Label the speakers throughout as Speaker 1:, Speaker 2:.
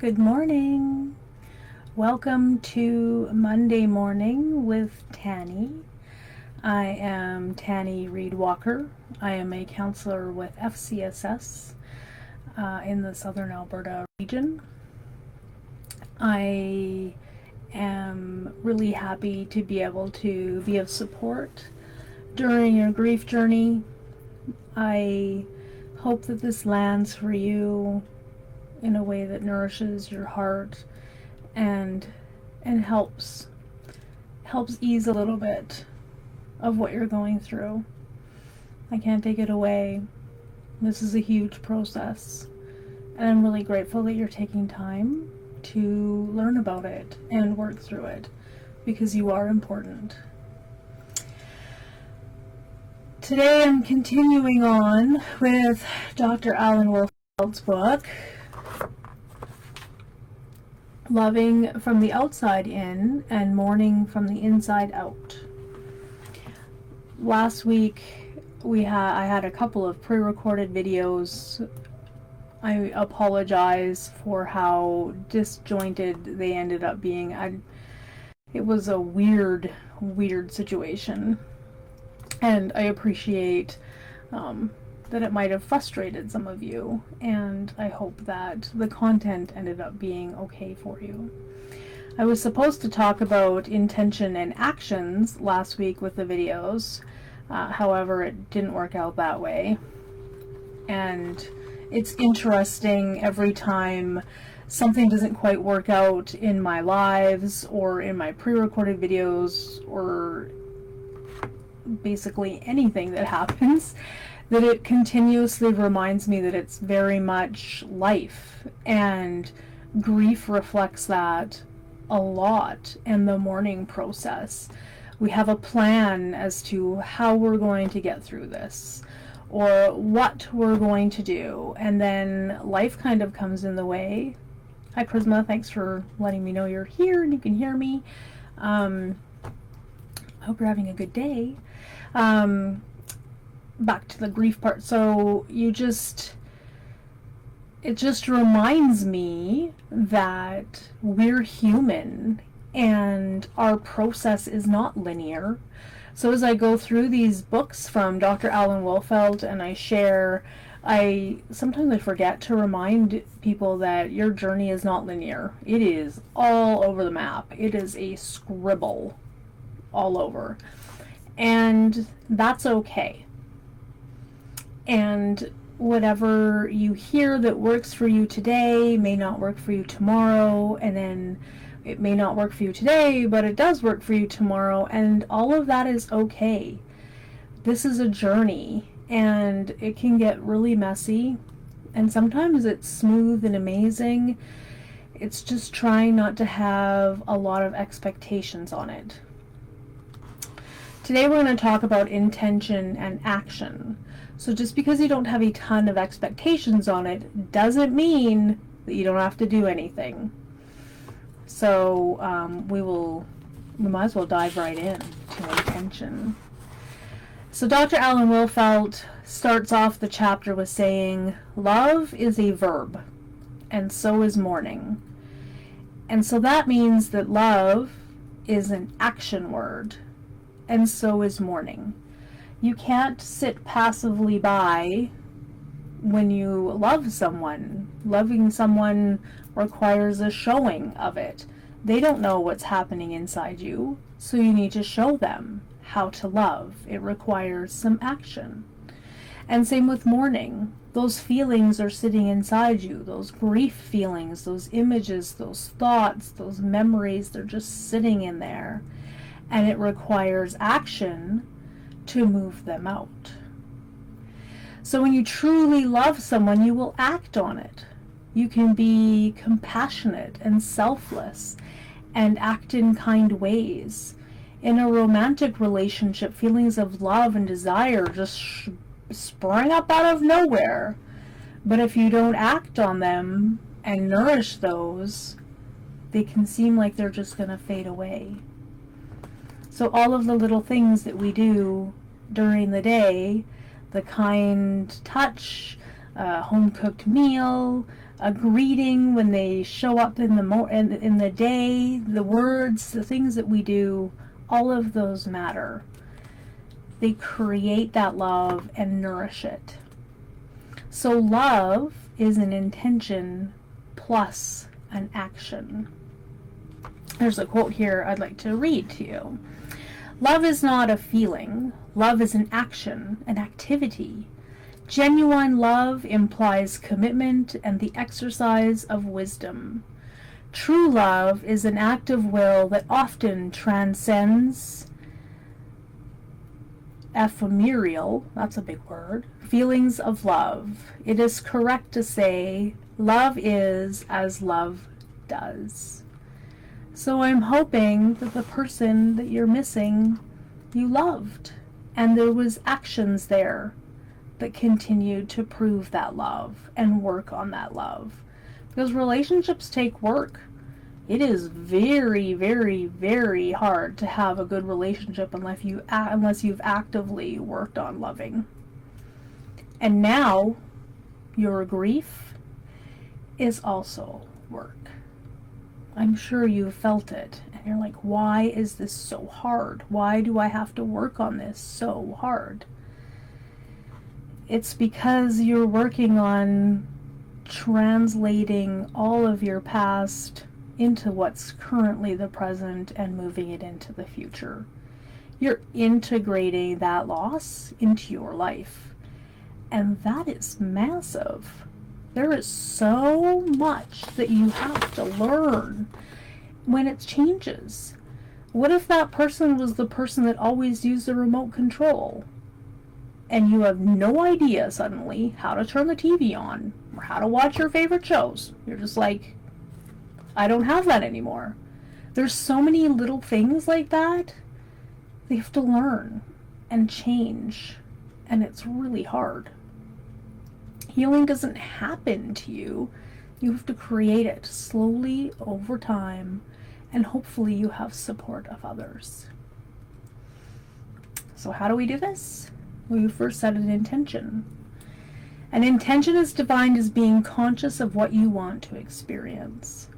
Speaker 1: Good morning. Welcome to Monday Morning with Tanny. I am Tanny Reed Walker. I am a counselor with FCSS in the Southern Alberta region. I am really happy to be able to be of support during your grief journey. I hope that this lands for you in a way that nourishes your heart and helps ease a little bit of what you're going through. I can't take it away. This is a huge process, and I'm really grateful that you're taking time to learn about it and work through it, because you are important. Today I'm continuing on with Dr. Alan Wolfeld's book, Loving from the Outside In and Mourning from the Inside Out. Last week I had a couple of pre-recorded videos. I apologize for how disjointed they ended up being. It was a weird situation, and I appreciate that it might have frustrated some of you, and I hope that the content ended up being okay for you. I was supposed to talk about intention and actions last week with the videos, however it didn't work out that way. And it's interesting every time something doesn't quite work out in my lives or in my pre-recorded videos, or basically anything that happens, that it continuously reminds me that it's very much life, and grief reflects that a lot in the mourning process. We have a plan as to how we're going to get through this, or what we're going to do, and then life kind of comes in the way. Hi Prisma, thanks for letting me know you're here and you can hear me. I hope you're having a good day. Back to the grief part. So it just reminds me that we're human and our process is not linear. So as I go through these books from Dr. Alan Wolfeld and I share, sometimes I forget to remind people that your journey is not linear. It is all over the map. It is a scribble all over. And that's okay. And whatever you hear that works for you today may not work for you tomorrow, and then it may not work for you today, but it does work for you tomorrow, and all of that is okay. This is a journey, and it can get really messy, and sometimes it's smooth and amazing. It's just trying not to have a lot of expectations on it. Today we're going to talk about intention and action. So just because you don't have a ton of expectations on it doesn't mean that you don't have to do anything. So we might as well dive right in to intention. So Dr. Alan Wolfeld starts off the chapter with saying, love is a verb, and so is mourning. And so that means that love is an action word, and so is mourning. You can't sit passively by when you love someone. Loving someone requires a showing of it. They don't know what's happening inside you, so you need to show them how to love. It requires some action. And same with mourning. Those feelings are sitting inside you. Those grief feelings, those images, those thoughts, those memories, they're just sitting in there. And it requires action to move them out. So when you truly love someone, you will act on it. You can be compassionate and selfless and act in kind ways. In a romantic relationship, feelings of love and desire just spring up out of nowhere. But if you don't act on them and nourish those, they can seem like they're just going to fade away. So all of the little things that we do during the day, the kind touch, home-cooked meal, a greeting, when they show up in the day, the words, the things that we do, all of those matter. They create that love and nourish it. So love is an intention plus an action. There's a quote here I'd like to read to you. Love is not a feeling. Love is an action, an activity. Genuine love implies commitment and the exercise of wisdom. True love is an act of will that often transcends ephemeral, that's a big word, feelings of love. It is correct to say love is as love does. So I'm hoping that the person that you're missing, you loved, and there was actions there that continued to prove that love and work on that love. Because relationships take work. It is very, very, very hard to have a good relationship unless you've actively worked on loving. And now, your grief is also work. I'm sure you've felt it. And you're like, why is this so hard? Why do I have to work on this so hard? It's because you're working on translating all of your past into what's currently the present and moving it into the future. You're integrating that loss into your life. And that is massive. There is so much that you have to learn when it changes. What if that person was the person that always used the remote control? And you have no idea suddenly how to turn the TV on or how to watch your favorite shows. You're just like, I don't have that anymore. There's so many little things like that you have to learn and change, and it's really hard. Healing doesn't happen to you. You have to create it slowly over time, and hopefully you have support of others. So how do we do this? We first set an intention. An intention is defined as being conscious of what you want to experience.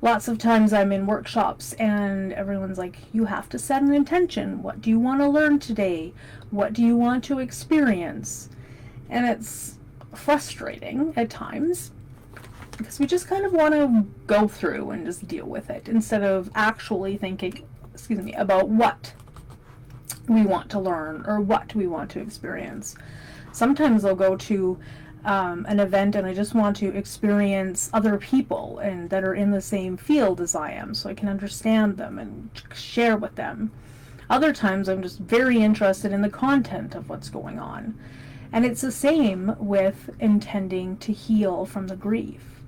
Speaker 1: Lots of times I'm in workshops and everyone's like, you have to set an intention. What do you want to learn today? What do you want to experience? And it's frustrating at times because we just kind of want to go through and just deal with it instead of actually thinking, about what we want to learn or what we want to experience. Sometimes I'll go to an event and I just want to experience other people and that are in the same field as I am so I can understand them and share with them. Other times I'm just very interested in the content of what's going on. And it's the same with intending to heal from the grief.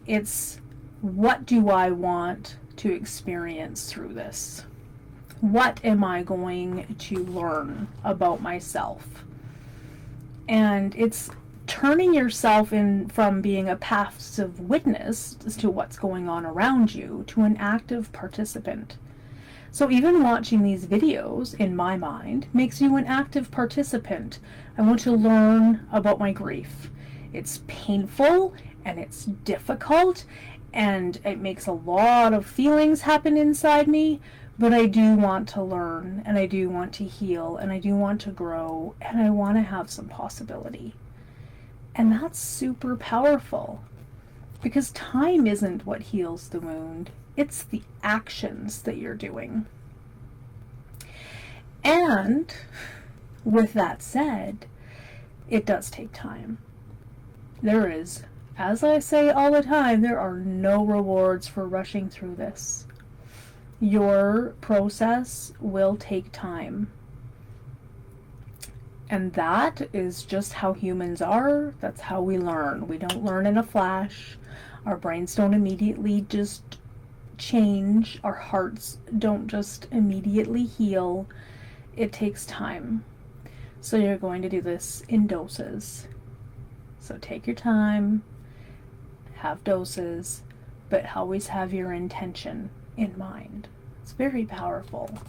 Speaker 1: It's, what do I want to experience through this? What am I going to learn about myself? And it's turning yourself in from being a passive witness as to what's going on around you to an active participant. So even watching these videos, in my mind, makes you an active participant. I want to learn about my grief. It's painful and it's difficult and it makes a lot of feelings happen inside me, but I do want to learn and I do want to heal and I do want to grow and I want to have some possibility. And that's super powerful because time isn't what heals the wound. It's the actions that you're doing. And with that said, it does take time. There is, as I say all the time, there are no rewards for rushing through this. Your process will take time. And that is just how humans are. That's how we learn. We don't learn in a flash. Our brains don't immediately just change. Our hearts don't just immediately heal. It takes time. So you're going to do this in doses. So take your time, have doses, but always have your intention in mind. It's very powerful.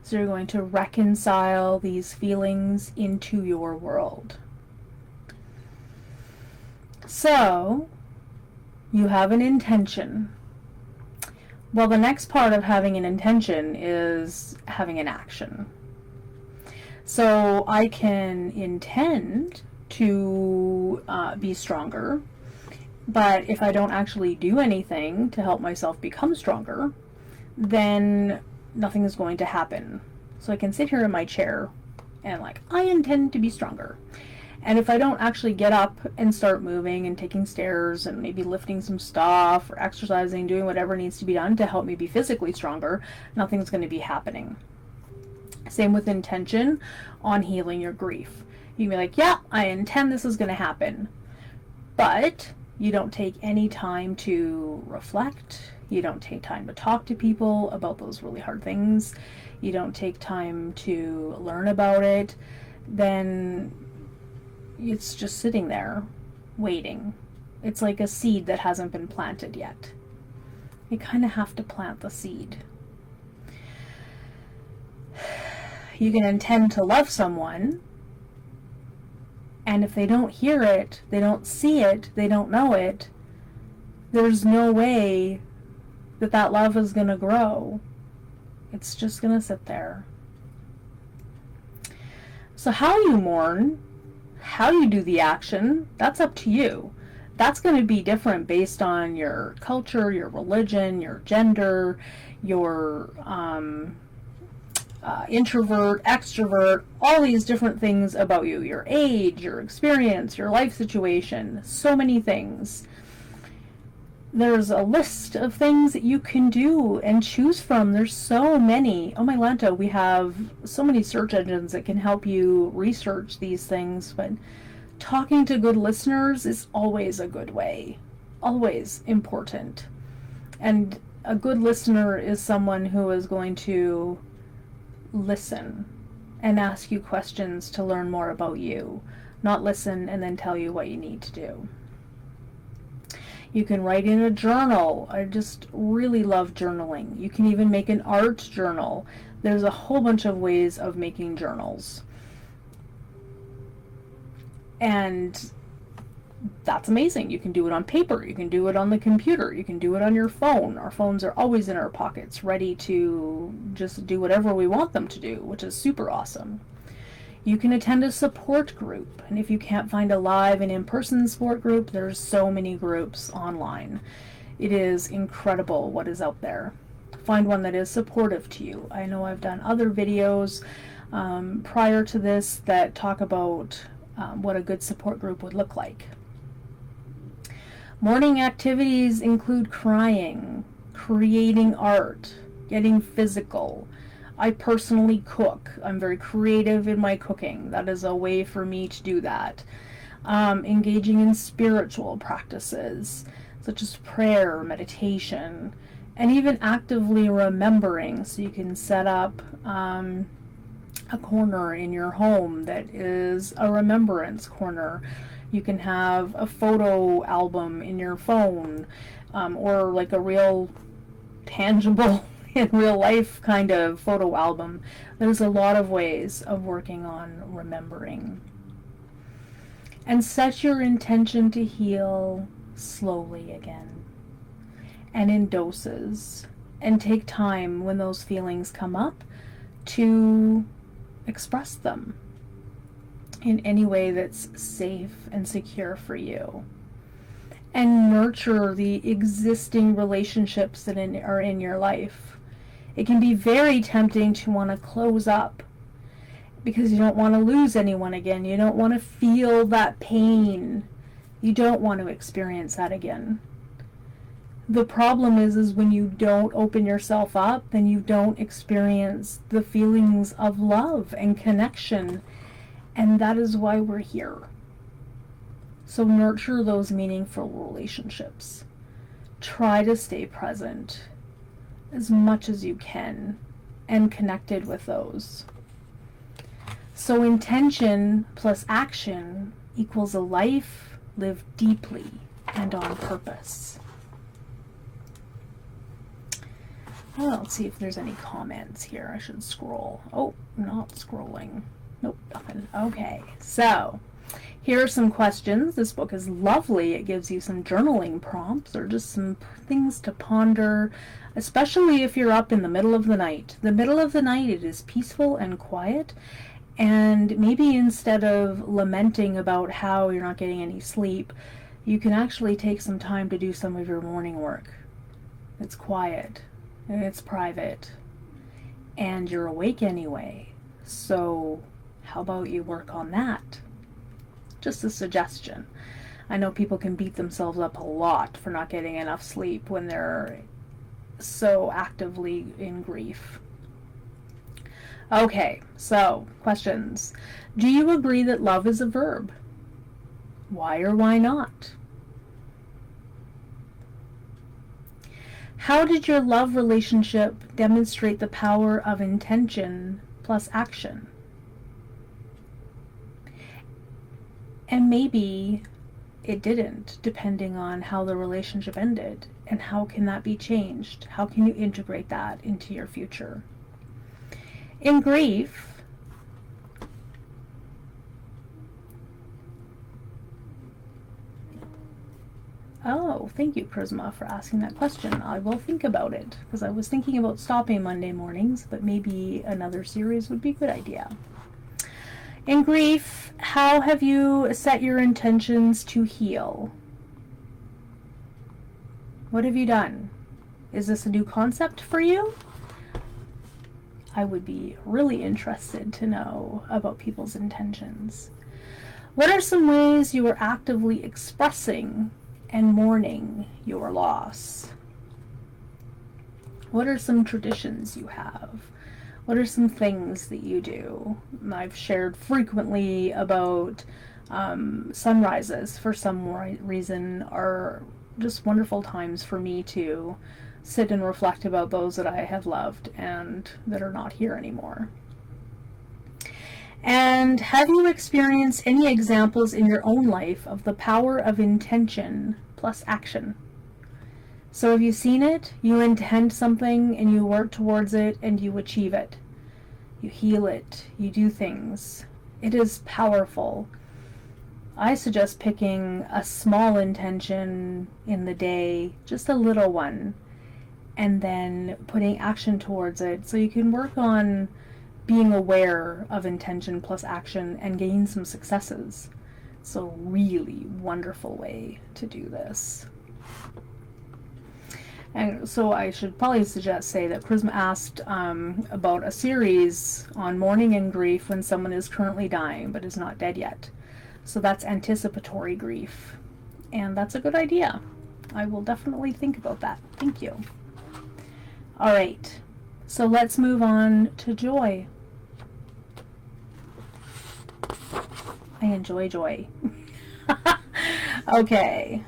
Speaker 1: So you're going to reconcile these feelings into your world. So, you have an intention. Well, the next part of having an intention is having an action. So I can intend to be stronger, but if I don't actually do anything to help myself become stronger, then nothing is going to happen. So I can sit here in my chair and like, I intend to be stronger. And if I don't actually get up and start moving and taking stairs and maybe lifting some stuff or exercising, doing whatever needs to be done to help me be physically stronger, nothing's going to be happening. Same with intention on healing your grief. You can be like, yeah, I intend this is going to happen. But you don't take any time to reflect. You don't take time to talk to people about those really hard things. You don't take time to learn about it. Then it's just sitting there waiting. It's like a seed that hasn't been planted yet. You kind of have to plant the seed. You can intend to love someone, and if they don't hear it, they don't see it, they don't know it, there's no way that that love is going to grow. It's just going to sit there. So how you mourn, how you do the action, that's up to you. That's going to be different based on your culture, your religion, your gender, your introvert, extrovert, all these different things about you, your age, your experience, your life situation, so many things. There's a list of things that you can do and choose from. There's so many. Oh my Lanta, we have so many search engines that can help you research these things, but talking to good listeners is always a good way. Always important. And a good listener is someone who is going to listen and ask you questions to learn more about you, not listen and then tell you what you need to do. You can write in a journal. I just really love journaling. You can even make an art journal. There's a whole bunch of ways of making journals. And that's amazing. You can do it on paper. You can do it on the computer. You can do it on your phone. Our phones are always in our pockets, ready to just do whatever we want them to do, which is super awesome. You can attend a support group, and if you can't find a live and in-person support group, there's so many groups online. It is incredible what is out there. Find one that is supportive to you. I know I've done other videos prior to this that talk about what a good support group would look like. Mourning activities include crying, creating art, getting physical. I personally cook. I'm very creative in my cooking. That is a way for me to do that. Engaging in spiritual practices, such as prayer, meditation, and even actively remembering. So you can set up a corner in your home that is a remembrance corner. You can have a photo album in your phone, or like a real tangible in real life kind of photo album. There's a lot of ways of working on remembering. And set your intention to heal slowly again and in doses, and take time when those feelings come up to express them in any way that's safe and secure for you. And nurture the existing relationships that are in your life. It can be very tempting to want to close up because you don't want to lose anyone again. You don't want to feel that pain. You don't want to experience that again. The problem is when you don't open yourself up, then you don't experience the feelings of love and connection. And that is why we're here. So nurture those meaningful relationships. Try to stay present as much as you can and connected with those. So intention plus action equals a life lived deeply and on purpose. Well, let's see if there's any comments here. I should scroll. Oh, not scrolling. Nope, nothing. Okay, so Here are some questions. This book is lovely. It gives you some journaling prompts or just some things to ponder, especially if you're up in the middle of the night. The middle of the night, it is peaceful and quiet, and maybe instead of lamenting about how you're not getting any sleep, you can actually take some time to do some of your morning work. It's quiet, and it's private, and you're awake anyway. So how about you work on that? Just a suggestion. I know people can beat themselves up a lot for not getting enough sleep when they're so actively in grief. Okay, so questions. Do you agree that love is a verb? Why or why not? How did your love relationship demonstrate the power of intention plus action? And maybe it didn't, depending on how the relationship ended. And how can that be changed? How can you integrate that into your future? In grief, oh, thank you, Prisma, for asking that question. I will think about it, because I was thinking about stopping Monday mornings, but maybe another series would be a good idea. In grief, how have you set your intentions to heal? What have you done? Is this a new concept for you? I would be really interested to know about people's intentions. What are some ways you are actively expressing and mourning your loss? What are some traditions you have? What are some things that you do? I've shared frequently about sunrises, for some reason, are just wonderful times for me to sit and reflect about those that I have loved and that are not here anymore. And have you experienced any examples in your own life of the power of intention plus action? So have you seen it? You intend something and you work towards it and you achieve it. You heal it. You do things. It is powerful. I suggest picking a small intention in the day, just a little one, and then putting action towards it, so you can work on being aware of intention plus action and gain some successes. It's a really wonderful way to do this. And so I should probably say that Prisma asked about a series on mourning and grief when someone is currently dying but is not dead yet. So that's anticipatory grief, and that's a good idea. I will definitely think about that. Thank you. All right, so let's move on to joy. I enjoy joy. Okay.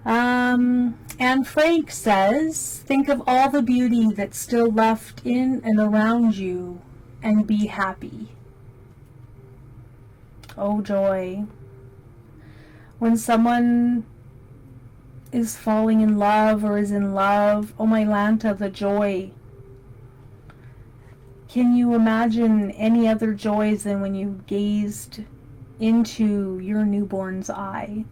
Speaker 1: And Frank says, think of all the beauty that's still left in and around you and be happy. Oh, joy. When someone is falling in love or is in love, oh my Lanta, the joy. Can you imagine any other joys than when you gazed into your newborn's eye?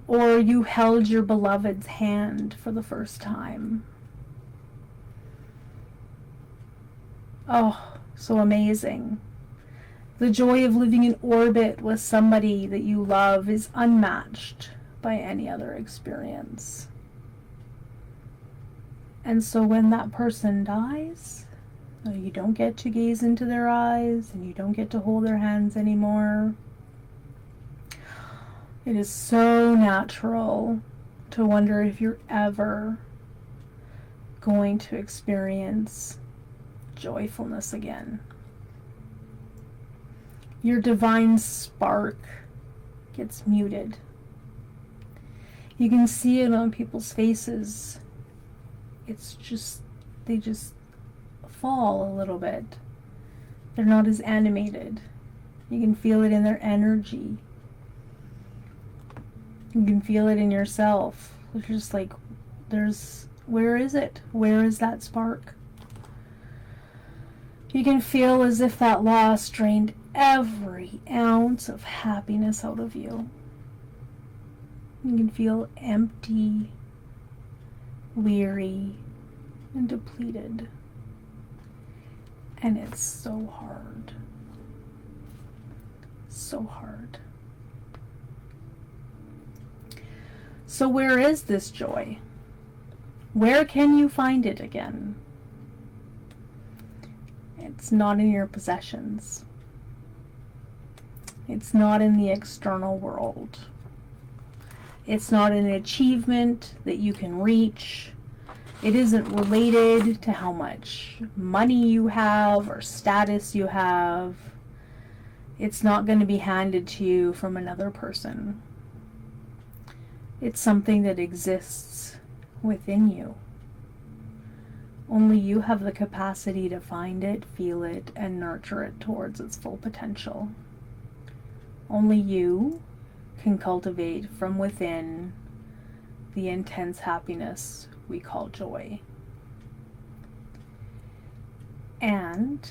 Speaker 1: Or you held your beloved's hand for the first time? Oh, so amazing. The joy of living in orbit with somebody that you love is unmatched by any other experience. And so when that person dies, you don't get to gaze into their eyes and you don't get to hold their hands anymore. It is so natural to wonder if you're ever going to experience joyfulness again. Your divine spark gets muted. You can see it on people's faces. It's just, they just fall a little bit. They're not as animated. You can feel it in their energy. You can feel it in yourself. It's just like, where is it? Where is that spark? You can feel as if that loss drained every ounce of happiness out of you. You can feel empty, weary, and depleted. And it's so hard. So hard. So where is this joy? Where can you find it again? It's not in your possessions. It's not in the external world. It's not an achievement that you can reach. It isn't related to how much money you have or status you have. It's not going to be handed to you from another person. It's something that exists within you. Only you have the capacity to find it, feel it, and nurture it towards its full potential. Only you can cultivate from within the intense happiness we call joy. And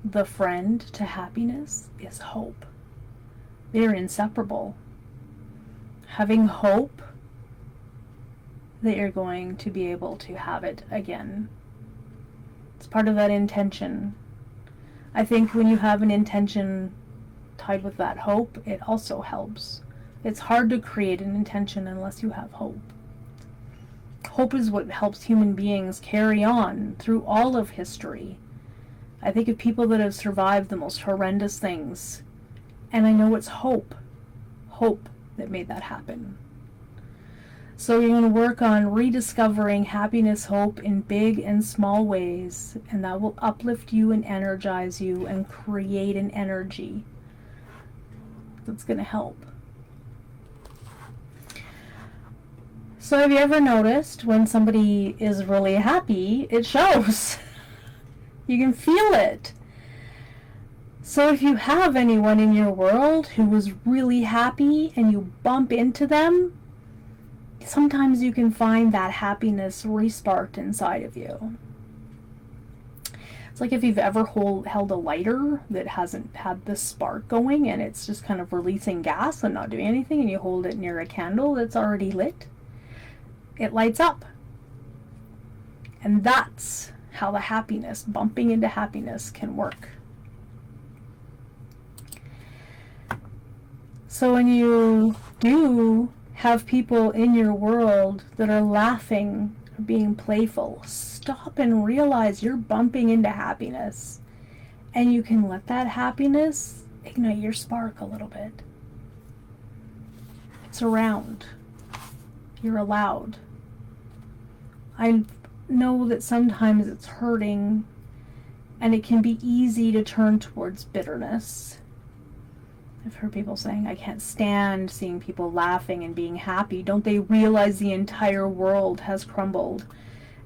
Speaker 1: the friend to happiness is hope. They're inseparable. Having hope that you're going to be able to have it again. It's part of that intention. I think when you have an intention tied with that hope, it also helps. It's hard to create an intention unless you have hope. Hope is what helps human beings carry on through all of history. I think of people that have survived the most horrendous things, and I know it's hope that made that happen. So you're going to work on rediscovering happiness, hope in big and small ways, and that will uplift you and energize you and create an energy that's going to help. So have you ever noticed when somebody is really happy, it shows? You can feel it. So if you have anyone in your world who is really happy and you bump into them, sometimes you can find that happiness resparked inside of you. It's like if you've ever held a lighter that hasn't had the spark going and it's just kind of releasing gas and not doing anything, and you hold it near a candle that's already lit. It lights up. And that's how the happiness, bumping into happiness, can work. So when you do have people in your world that are laughing or being playful, stop and realize you're bumping into happiness. And you can let that happiness ignite your spark a little bit. It's around. You're allowed. I know that sometimes it's hurting and it can be easy to turn towards bitterness. I've heard people saying, I can't stand seeing people laughing and being happy. Don't they realize the entire world has crumbled?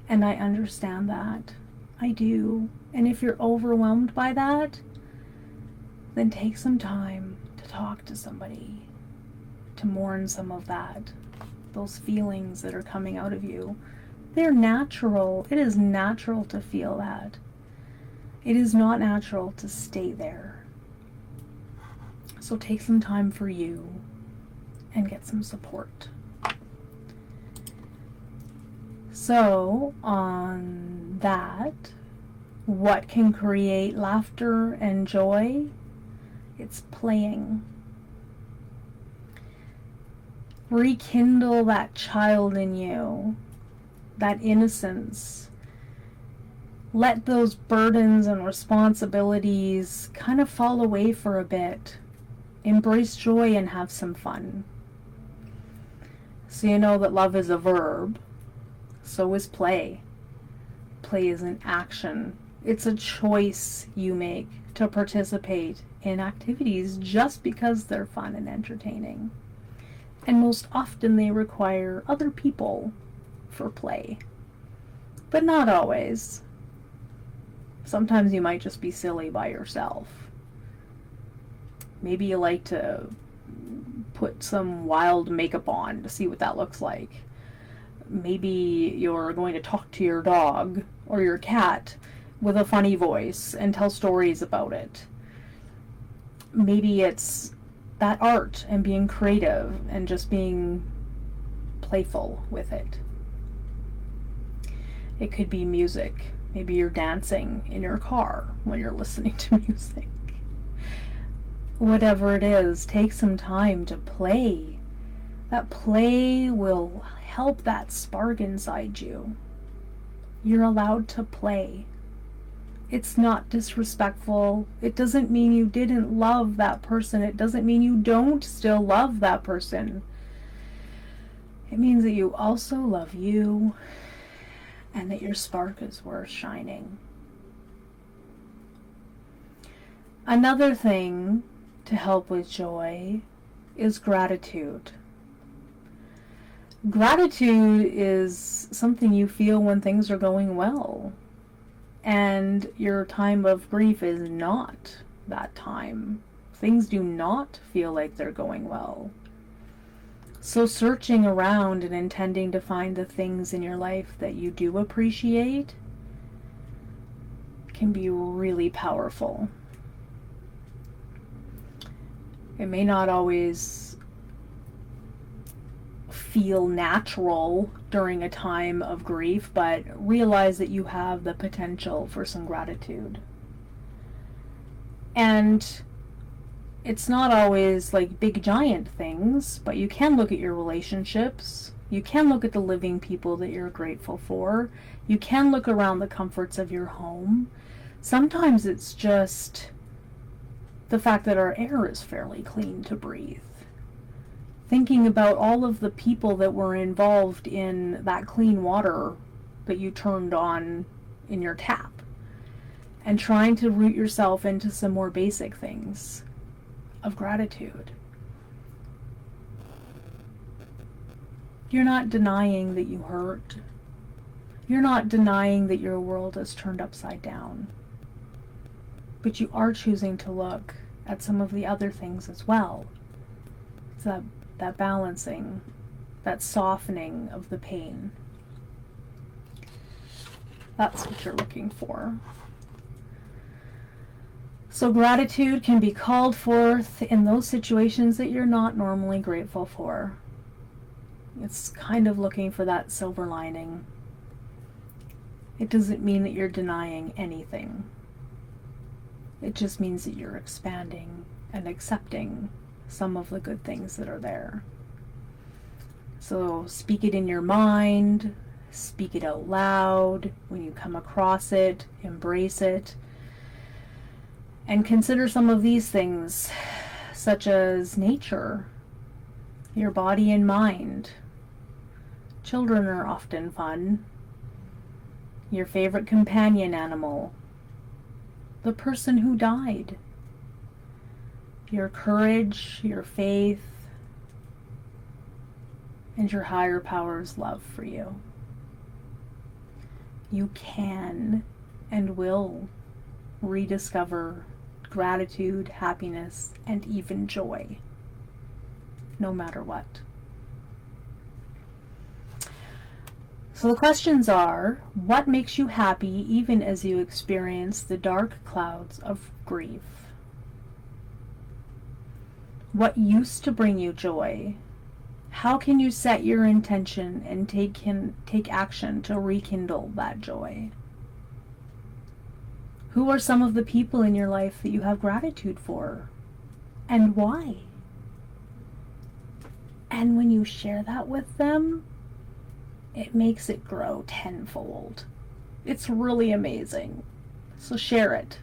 Speaker 1: And I understand that. I do. And if you're overwhelmed by that, then take some time to talk to somebody, to mourn some of that, those feelings that are coming out of you. They're natural. It is natural to feel that. It is not natural to stay there. So take some time for you and get some support. So on that, what can create laughter and joy? It's playing. Rekindle that child in you, that innocence. Let those burdens and responsibilities kind of fall away for a bit. Embrace joy and have some fun. So you know that love is a verb. So is play. Play is an action. It's a choice you make to participate in activities just because they're fun and entertaining. And most often they require other people for play. But not always. Sometimes you might just be silly by yourself. Maybe you like to put some wild makeup on to see what that looks like. Maybe you're going to talk to your dog or your cat with a funny voice and tell stories about it. maybe it's that art and being creative and just being playful with it. It could be music. Maybe you're dancing in your car when you're listening to music. Whatever it is, take some time to play. That play will help that spark inside you. You're allowed to play. It's not disrespectful. It doesn't mean you didn't love that person. It doesn't mean you don't still love that person. It means that you also love you and that your spark is worth shining. Another thing to help with joy is gratitude. Gratitude is something you feel when things are going well. And your time of grief is not that time. Things do not feel like they're going well. So searching around and intending to find the things in your life that you do appreciate can be really powerful. It may not always feel natural during a time of grief, but realize that you have the potential for some gratitude. And it's not always like big giant things, but you can look at your relationships. You can look at the living people that you're grateful for. You can look around the comforts of your home. Sometimes it's just the fact that our air is fairly clean to breathe. Thinking about all of the people that were involved in that clean water that you turned on in your tap, and trying to root yourself into some more basic things of gratitude. You're not denying that you hurt. You're not denying that your world is turned upside down. But you are choosing to look at some of the other things as well. It's that balancing, that softening of the pain. That's what you're looking for. So gratitude can be called forth in those situations that you're not normally grateful for. It's kind of looking for that silver lining. It doesn't mean that you're denying anything. It just means that you're expanding and accepting some of the good things that are there. So speak it in your mind, speak it out loud when you come across it, embrace it. And consider some of these things, such as nature, your body and mind. Children are often fun. Your favorite companion animal. The person who died. Your courage, your faith, and your higher power's love for you. You can and will rediscover gratitude, happiness, and even joy, no matter what. So the questions are, what makes you happy even as you experience the dark clouds of grief? What used to bring you joy? How can you set your intention and take action to rekindle that joy? Who are some of the people in your life that you have gratitude for? And why? And when you share that with them, it makes it grow tenfold. It's really amazing. So share it.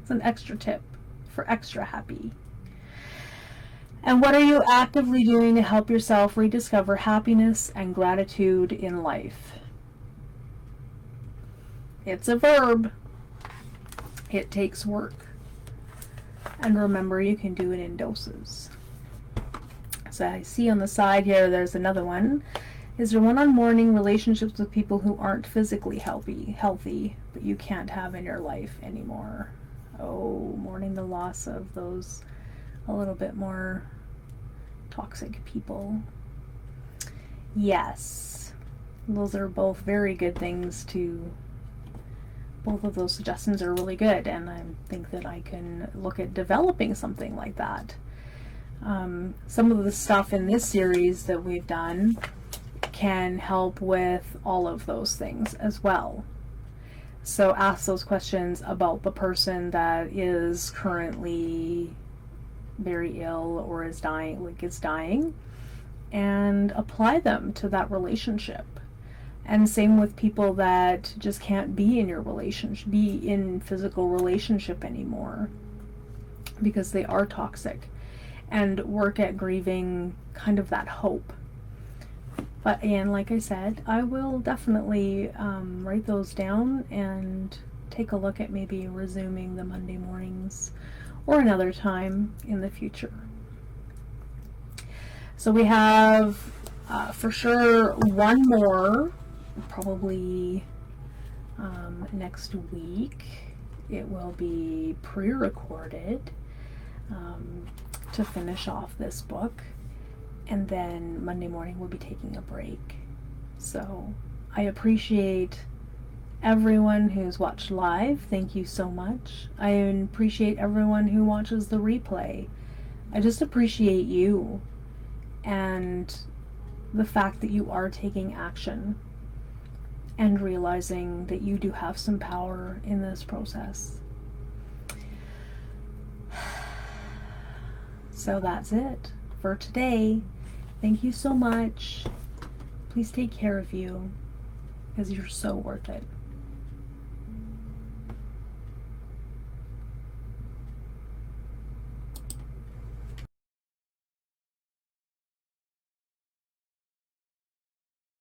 Speaker 1: It's an extra tip for extra happy. And what are you actively doing to help yourself rediscover happiness and gratitude in life? It's a verb. It takes work. And remember, you can do it in doses. So I see on the side here, there's another one. Is there one on mourning relationships with people who aren't physically healthy, but you can't have in your life anymore? Oh, mourning the loss of those a little bit more toxic people. Yes, those are both very good things to both of those suggestions are really good, and I think that I can look at developing something like that. Some of the stuff in this series that we've done can help with all of those things as well. So ask those questions about the person that is currently very ill or is dying, and apply them to that relationship. And same with people that just can't be in your relationship, be in physical relationship anymore because they are toxic, and work at grieving kind of that hope. But again, like I said, I will definitely write those down and take a look at maybe resuming the Monday mornings or another time in the future. So we have for sure one more, probably next week. It will be pre-recorded to finish off this book. And then Monday morning we'll be taking a break. So I appreciate everyone who's watched live. Thank you so much. I appreciate everyone who watches the replay. I just appreciate you and the fact that you are taking action and realizing that you do have some power in this process. So that's it for today. Thank you so much. Please take care of you, because you're so worth it.